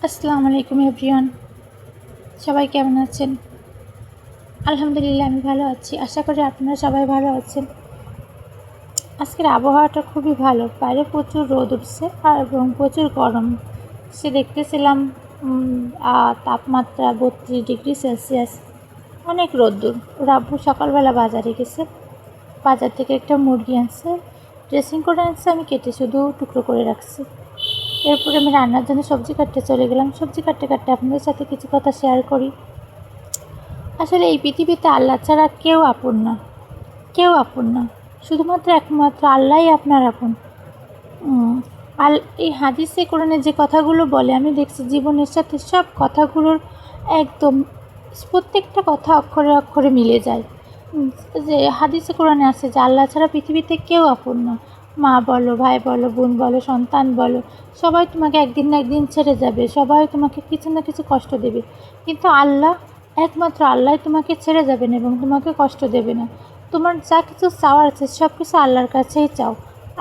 আসসালামু আলাইকুম এভরিওয়ান, সবাই কেমন আছেন? আলহামদুলিল্লাহ আমি ভালো আছি। আশা করি আপনারা সবাই ভালো আছেন। আজকের আবহাওয়াটা খুবই ভালো, বাইরে প্রচুর রোদ উঠছে এবং প্রচুর গরম। দেখতেছিলাম তাপমাত্রা 32 ডিগ্রি সেলসিয়াস, অনেক রোদ্দুর। ওর আব্বু সকালবেলা বাজারে গেছে, বাজার থেকে একটা মুরগি আনছে, ড্রেসিং করে আনছে, আমি কেটে শুধু টুকরো করে রাখছি। এরপরে আমি রান্নার জন্য সবজি কাটতে চলে গেলাম। সবজি কাটতে কাটতে আপনাদের সাথে কিছু কথা শেয়ার করি। আসলে এই পৃথিবীতে আল্লাহ ছাড়া কেউ আপন না, কেউ আপন না, শুধুমাত্র একমাত্র আল্লাহই আপনার আপন। এই হাদিসে কোরআনে যে কথাগুলো বলে, আমি দেখছি জীবনের সাথে সব কথাগুলোর একদম প্রত্যেকটা কথা অক্ষরে অক্ষরে মিলে যায়। যে হাদিসে কোরআনে আছে যে আল্লাহ ছাড়া পৃথিবীতে কেউ আপন না। মা বলো, ভাই বলো, বোন বলো, সন্তান বলো, সবাই তোমাকে একদিন না একদিন ছেড়ে যাবে, সবাই তোমাকে কিছু না কিছু কষ্ট দেবে, কিন্তু আল্লাহ, একমাত্র আল্লাহ তোমাকে ছেড়ে যাবেন এবং তোমাকে কষ্ট দেবে না। তোমার যা কিছু চাওয়ার আছে সব কিছু আল্লাহর কাছেই চাও।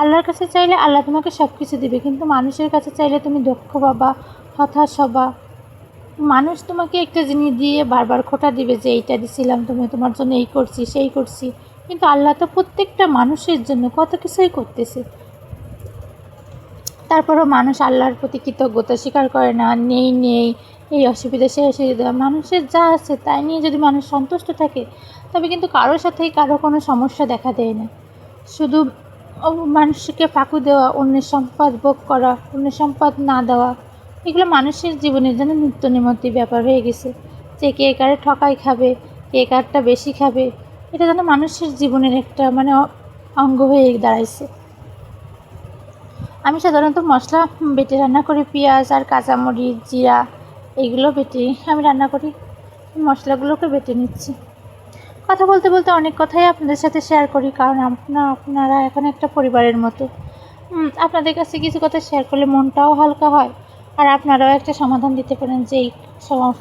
আল্লাহর কাছে চাইলে আল্লাহ তোমাকে সব কিছু দেবে, কিন্তু মানুষের কাছে চাইলে তুমি দুঃখ পাবা, হতাশ হবা। মানুষ তোমাকে একটা জিনিস দিয়ে বারবার খোঁটা দিবে যে এইটা দিছিলাম, তুমি তোমার জন্য এই করছি সেই করছি, কিন্তু আল্লাহ তো প্রত্যেকটা মানুষের জন্য কত কিছুই করতেছে। তারপরও মানুষ আল্লাহর প্রতি কৃতজ্ঞতা স্বীকার করে না। নেই এই অসুবিধা সেই অসুবিধা, মানুষের যা আছে তাই নিয়ে যদি মানুষ সন্তুষ্ট থাকে, তবে কিন্তু কারোর সাথেই কারো কোনো সমস্যা দেখা দেয় না। শুধু মানুষকে ফাঁকু দেওয়া, অন্যের সম্পদ ভোগ করা, অন্যের সম্পদ না দেওয়া, এগুলো মানুষের জীবনের জন্য নিত্য নৈমিত্তিক ব্যাপার হয়ে গেছে। যে কে কারে ঠকাই খাবে, কে কারটা বেশি খাবে, এটা যেন মানুষের জীবনের একটা অঙ্গ হয়ে দাঁড়াইছে। আমি সাধারণত মশলা বেটে রান্না করি, পেঁয়াজ আর কাঁচামরিচ, জিরা, এইগুলো বেটে আমি রান্না করি। মশলাগুলোকে বেটে নিচ্ছি। কথা বলতে বলতে অনেক কথাই আপনাদের সাথে শেয়ার করি, কারণ আপনারা এখন একটা পরিবারের মতো। আপনাদের কাছে কিছু কথা শেয়ার করলে মনটাও হালকা হয়, আর আপনারাও একটা সমাধান দিতে পারেন যে এই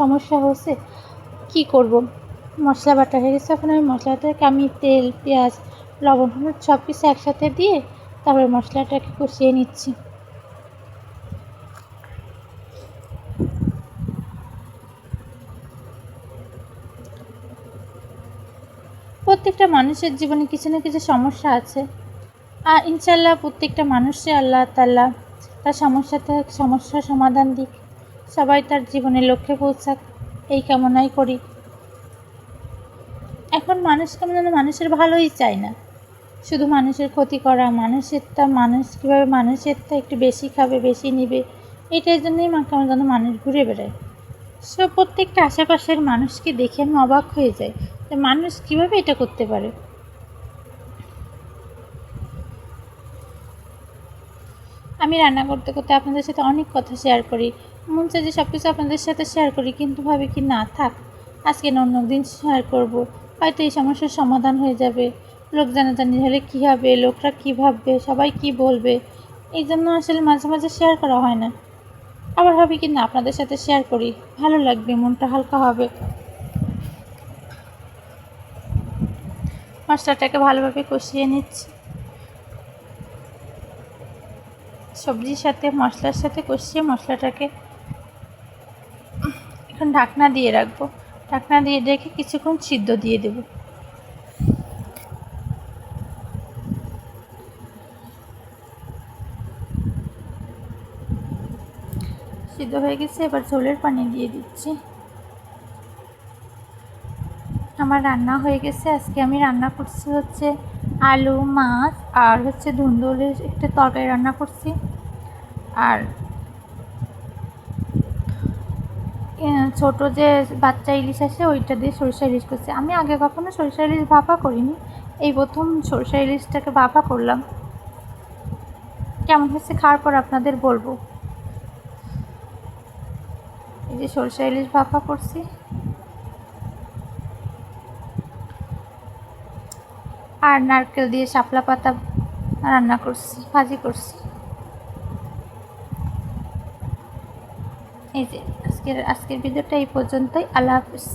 সমস্যা হচ্ছে, কী করব। মশলা বাটা হয়ে গেছে, এখন আমি মশলাটাকে তেল, পেঁয়াজ, লবণ, হলুদ সব কিছু একসাথে দিয়ে তারপরে মশলাটাকে কষিয়ে নিচ্ছি। প্রত্যেকটা মানুষের জীবনে কিছু না কিছু সমস্যা আছে, আর ইনশাল্লাহ প্রত্যেকটা মানুষে আল্লাহ তাআলা তার সমস্যার সমাধান দিক, সবাই তার জীবনের লক্ষ্যে পৌঁছাক, এই কামনাই করি। এখন মানুষ কেমন যেন মানুষের ভালোই চায় না, শুধু মানুষের ক্ষতি করা, মানুষ কীভাবে মানুষেরটা একটু বেশি খাবে, বেশি নিবে, এটার জন্যই কেমন যেন মানুষ ঘুরে বেড়ায়। প্রত্যেকটা আশেপাশের মানুষকে দেখে আমি অবাক হয়ে যাই যে মানুষ কীভাবে এটা করতে পারে। আমি রান্না করতে করতে আপনাদের সাথে অনেক কথা শেয়ার করি, মন চাই যে সব কিছু আপনাদের সাথে শেয়ার করি, কিন্তু ভাবি কি না থাক, আজকে না অন্য দিন শেয়ার করব, হয়তো এই সমস্যার সমাধান হয়ে যাবে। লোক জানাজানি হলে কী হবে, লোকরা কী ভাববে, সবাই কি বলবে, এই জন্য আসলে মাঝে মাঝে শেয়ার করা হয় না। আবার ভাবি কি না আপনাদের সাথে শেয়ার করি, ভালো লাগবে, মনটা হালকা হবে। মশলাটাকে ভালোভাবে কষিয়ে নিচ্ছি, সবজির সাথে মশলার সাথে কষিয়ে মশলাটাকে এখন ঢাকনা দিয়ে রাখবো। ঢাকনা দিয়ে রেখে কিছুক্ষণ সিদ্ধ দিয়ে দেব। সিদ্ধ হয়ে গেছে, এবার ঝোলের পানি দিয়ে দিচ্ছি। আমার রান্না হয়ে গেছে। আজকে আমি রান্না করছি হচ্ছে আলু, মাছ আর হচ্ছে ধুন্দুলের একটা তরকারি রান্না করছি, আর ছোটো যে বাচ্চা ইলিশ আসে ওইটা দিয়ে সরিষা ইলিশ করছি। আমি আগে কখনো সরিষা ইলিশ ভাপা করিনি, এই প্রথম সরিষা ইলিশটাকে ভাপা করলাম। কেমন হচ্ছে খাওয়ার পর আপনাদের বলবো। এই যে সরিষা ইলিশ ভাপা করছি, আর নারকেল দিয়ে শাপলা পাতা রান্না করছি, ভাজি করছি। এই যে আজকের ভিডিওটা এই পর্যন্তই। আল্লাহ হাফিজ।